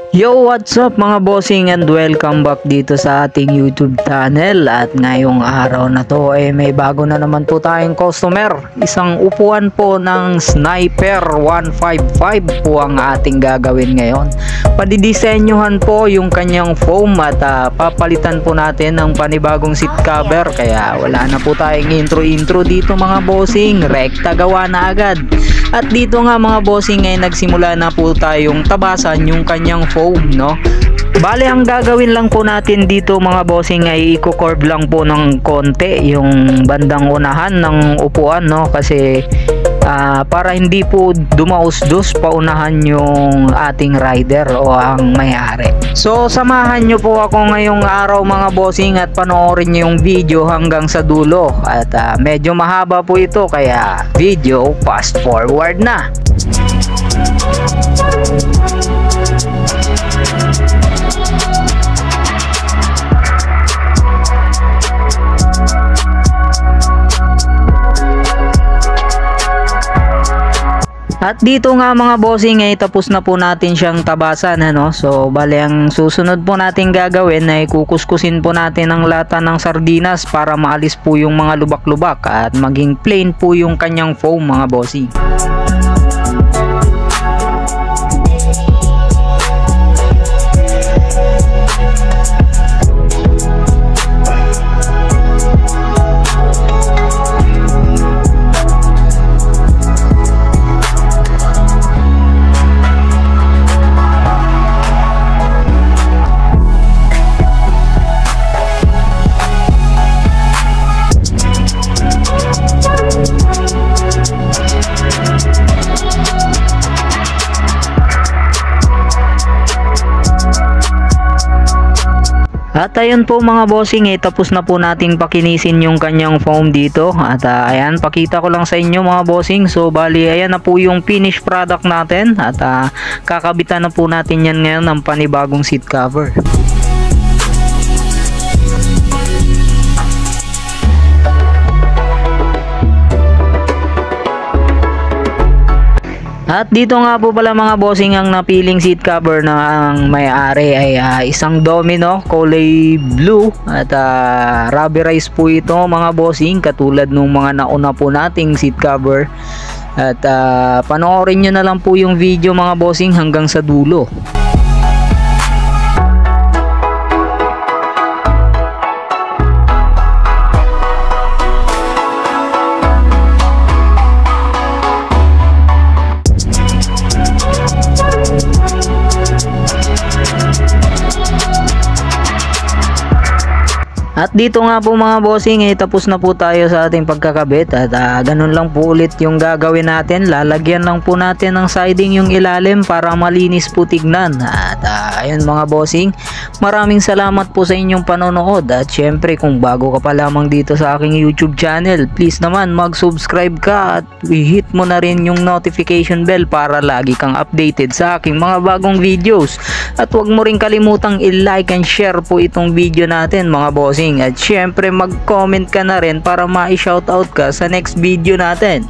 Yo, what's up mga bossing, and welcome back dito sa ating YouTube channel. At ngayong araw na to may bago na naman po tayong customer. Isang upuan po ng Sniper 155 po ang ating gagawin ngayon. Padidisenyohan po yung kanyang foam at papalitan po natin ng panibagong seat cover. Kaya wala na po tayong intro dito mga bossing, rekta gawa na agad. At dito nga mga bossing ay nagsimula na po tayong tabasan yung kanyang foam, no? Bale, ang gagawin lang po natin dito mga bossing ay i-curve lang po ng konti yung bandang unahan ng upuan, no? Kasi para hindi po dumausdos paunahan yung ating rider o ang may-ari. So samahan nyo po ako ngayong araw mga bossing at panoorin nyo yung video hanggang sa dulo. At medyo mahaba po ito kaya video fast forward na. At dito nga mga bossing ay tapos na po natin siyang tabasan, ano? So bale ang susunod po natin gagawin ay kukuskusin po natin ang lata ng sardinas para maalis po yung mga lubak-lubak at maging plain po yung kanyang foam mga bossing. At ayun po mga bossing, tapos na po nating pakinisin yung kanyang foam dito. At ayan, pakita ko lang sa inyo mga bossing. So bali, ayan na po yung finished product natin. At kakabitan na po natin yan ngayon ng panibagong seat cover. At dito nga po pala mga bossing, ang napiling seat cover ng may-ari ay isang Domino kulay blue at rubberized po ito mga bossing, katulad nung mga nauna po nating seat cover. At panoorin nyo na lang po yung video mga bossing hanggang sa dulo. At dito nga po mga bossing tapos na po tayo sa ating pagkakabit. At ganun lang po ulit yung gagawin natin. Lalagyan lang po natin ng siding yung ilalim para malinis po tignan. At ayun mga bossing, maraming salamat po sa inyong panonood. At syempre kung bago ka pa lamang dito sa aking YouTube channel, please naman mag-subscribe ka at i-hit mo na rin yung notification bell para lagi kang updated sa aking mga bagong videos. At huwag mo rin kalimutang i-like and share po itong video natin mga bossing. At syempre mag-comment ka na rin para ma-shoutout ka sa next video natin.